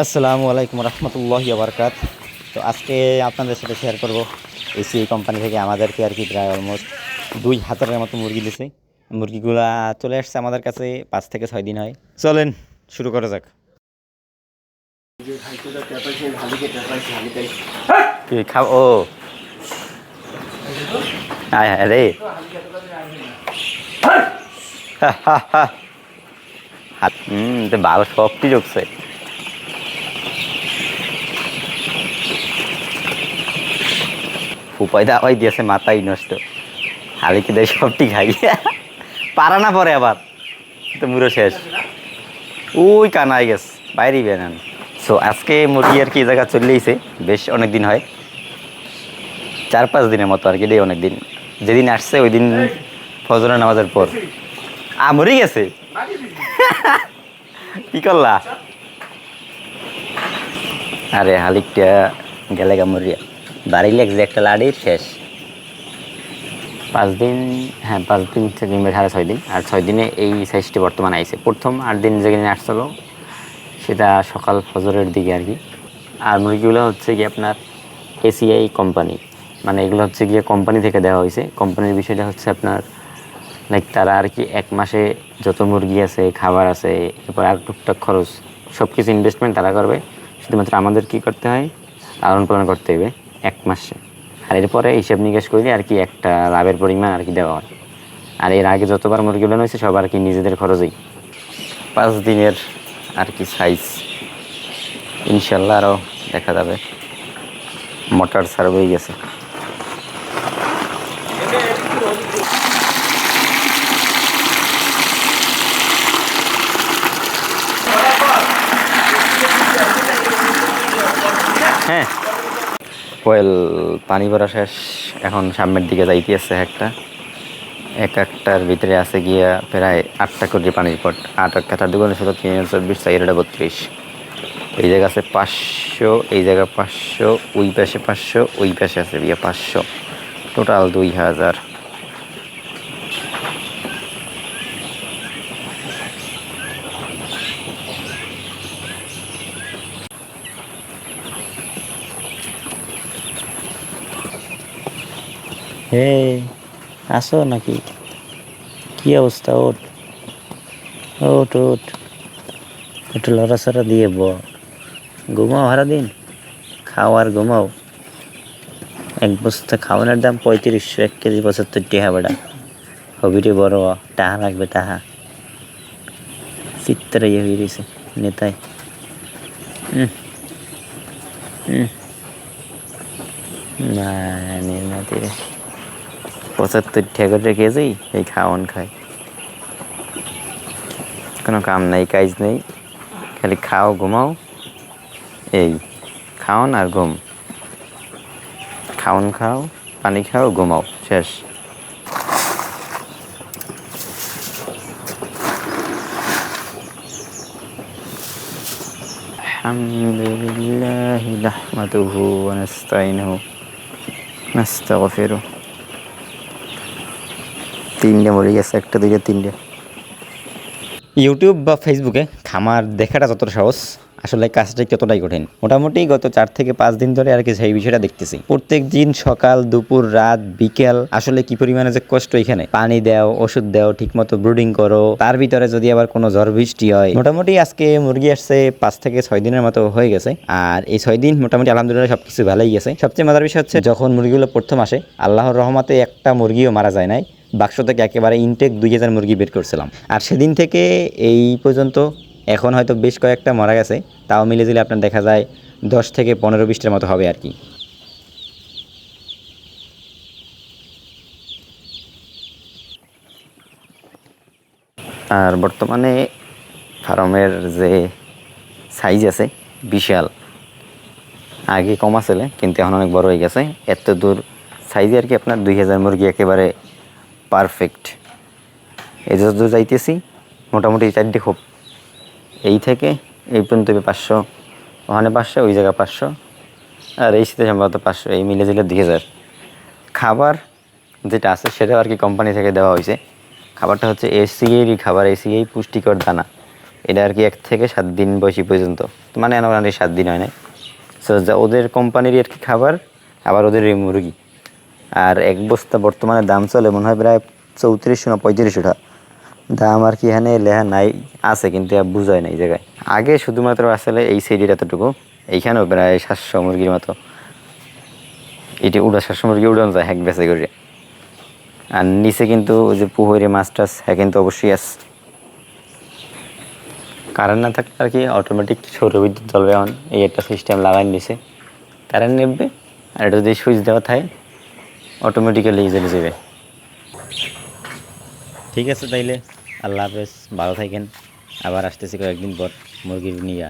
আসসালামু আলাইকুম রহমতুল্লাহি বারকাত। তো আজকে আপনাদের সাথে শেয়ার করব এসিআই কোম্পানি থেকে আমাদেরকে আর কি প্রায় অলমোস্ট 2,000-এর মতো মুরগি দিছে। মুরগিগুলা চলে আসছে আমাদের কাছে 5 থেকে 6 দিন হয়। চলেন শুরু করা যাক। কি খাও ও আয় হ্যাঁ রে হাত তো ভালো সবটি ঢুকছে। উপায় দাওয়াই দিয়েছে মাথাই নষ্ট। হালিকে দেয় সবটি খাই পারা না পরে আবার তো মুড়ো শেষ। ওই কানাই গেছে বাইরে বেরান। সো আজকে মুরগি আর কি এই জায়গা চলেইছে, বেশ অনেক দিন হয়, 4-5 দিনের মতো আর কি। রে অনেক দিন, যেদিন আসছে ওই দিন ফজরের নামাজের পর মরে গেছে। কি করলা? আরে হালিকটা গেলে গা মরিয়া বাড়ি লাগছে একটা লাড়ির শেষ। 5 দিন, হ্যাঁ 5 দিন থেকে 6.5 দিন, আর 6 দিনে এই সাইজটি বর্তমানে আইছে। প্রথম 8 দিন যেখানে আসছিল সেটা সকাল ফজরের দিকে আর কি। আর মুরগিগুলো হচ্ছে কি আপনার এসিআই কোম্পানি, মানে এগুলো হচ্ছে গিয়ে কোম্পানি থেকে দেওয়া হয়েছে। কোম্পানির বিষয়টা হচ্ছে আপনার লাইক তারা আর কি 1 মাসে যত মুরগি আছে, খাবার আছে, এরপর আর টুকটাক খরচ সব কিছু ইনভেস্টমেন্ট তারা করবে। শুধুমাত্র আমাদের কি করতে হয়, লালন পালন করতে হবে 1 মাসে। আর এরপরে হিসাব নিকাশ করলে আর কি একটা লাভের পরিমাণ আর কি দেওয়া হয়। আর এর আগে যতবার মুরগি উলানো হয়েছে সব আর কি নিজেদের খরচেই। 5 দিনের আর কি সাইজ, ইনশাল্লাহ আরও দেখা যাবে। মোটর সার্ভ হয়ে গেছে। হ্যাঁ ওয়েল, পানি ভরা শেষ, এখন সামনের দিকে যাইতে আছে। একটার ভিতরে আছে গিয়া প্রায় 8টা করে পানির পট। 8 দোকানে শুধু 324, 432। এই জায়গা আছে 500, এই জায়গা 500, ওই পাশে 500, ওই পাশে আছে গিয়া 500, টোটাল 2000। হে আসো নাকি? কি অবস্থা? ওঠ ওঠ ওঠ, একটু লড়াচড়া দিয়ে ঘুমাও সারা দিন, খাও আর ঘুমাও। এক বস্তা খাওয়ানোর দাম 3500, 1 কেজি 75 টাকা। বেড়া হবিরে বড় টাহা লাগবে, টাহা চিত্তরা ইয়ে হয়ে গেছে নেতায়। না নির্মাতিরে 75 টাকা করে কেজি এই খাওয়ান খায়। কোনো কাম নাই, কাজ নেই, খালি খাও ঘুমাও। এই খাওন আর ঘুম, খাওন খাও, পানি খাও, ঘুমাও, শেষ। আলহামদুলিল্লাহি নাহমাদুহু ওয়া নাস্তাইনুহু নাস্তাগফিরুহ। 3টে মরে গেছে, 1টা 2টা 3টে। ইউটিউব বা ফেসবুকে খামার দেখাটা যতটা সহজ, আসলে কাজটা ততটাই কঠিন। মোটামুটি গত 4 থেকে 5 দিন ধরে আর কি সেই বিষয়টা দেখতেছি। প্রত্যেক দিন সকাল, দুপুর, রাত, বিকেল, আসলে কি পরিমাণে যে কষ্ট। এখানে পানি দাও, ওষুধ দাও, ঠিক মতো ব্রুডিং করো, তার ভিতরে যদি আবার কোনো ঝড় বৃষ্টি হয়। মোটামুটি আজকে মুরগি আসছে 5 থেকে 6 দিনের মতো হয়ে গেছে। আর এই 6 দিন মোটামুটি আলহামদুলিল্লাহ সবকিছু ভালোই গেছে। সবচেয়ে মজার বিষয় হচ্ছে যখন মুরগিগুলো প্রথম আসে, আল্লাহর রহমতে একটা মুরগিও মারা যায় নাই। বাক্স থেকে একেবারে ইনটেক 2000 মুরগি বের করছিলাম। আর সেদিন থেকে এই পর্যন্ত এখন হয়তো বেশ কয়েকটা মারা গেছে। তাও মিলে দিলে আপনার দেখা যায় 10 থেকে 15-20টার মতো হবে আর কি। আর বর্তমানে ফার্মের যে সাইজ আছে বিশাল, আগে কম আসলে কিন্তু এখন অনেক বড় হয়ে গেছে। এত দূর সাইজে আর কি আপনার 2000 মুরগি একেবারে পারফেক্ট। এই যত দূর যাইতেছি মোটামুটি 4টে খোপ, এই থেকে এই পর্যন্ত 500, ওখানে 500, ওই জায়গায় 500, আর এই শীতে সম্ভবত 500, এই মিলে দিলে 2000। খাবার যেটা আছে সেটাও আর কি কোম্পানি থেকে দেওয়া হয়েছে। খাবারটা হচ্ছে এসিআই খাবার, এসিআই পুষ্টিকর দানা। এটা আর কি 1 থেকে 7 দিন বয়সী পর্যন্ত, মানে আনুমানিক 7 দিন হয় না। সো ওদের কোম্পানির আর কি খাবার, আবার ওদের এই মুরগি। আর এক বস্তা বর্তমানে দাম চলে মনে হয় প্রায় 3400 না 3500 টাকা দাম আর কি। এখানে লেখা নাই, আছে কিন্তু বুঝায় না এই জায়গায়। আগে শুধুমাত্র আসলে এই সাইডের এতটুকু, এইখানেও প্রায় 700 মুরগির মতো। এটি 700 মুরগি উড়ানো যায় এক বেচে করে। আর নিচে কিন্তু ওই যে পুকুরে মাছ টাছ হ্যাঁ কিন্তু অবশ্যই আছে। কারেন্ট না থাকলে আর কি অটোমেটিক সৌরবিদ্যুৎ জ্বলবে। এখন এই একটা সিস্টেম লাগাই নিছে, কারেন্ট নেবে আর এটা যদি সুইচ দেওয়া থাকে অটোমেটিক্যালি জ্বলে যাবে। ঠিক আছে তাইলে, আল্লাহ হাফেজ, ভালো থাকেন। আবার আসতেছি কয়েকদিন পর মুরগির নিয়ে।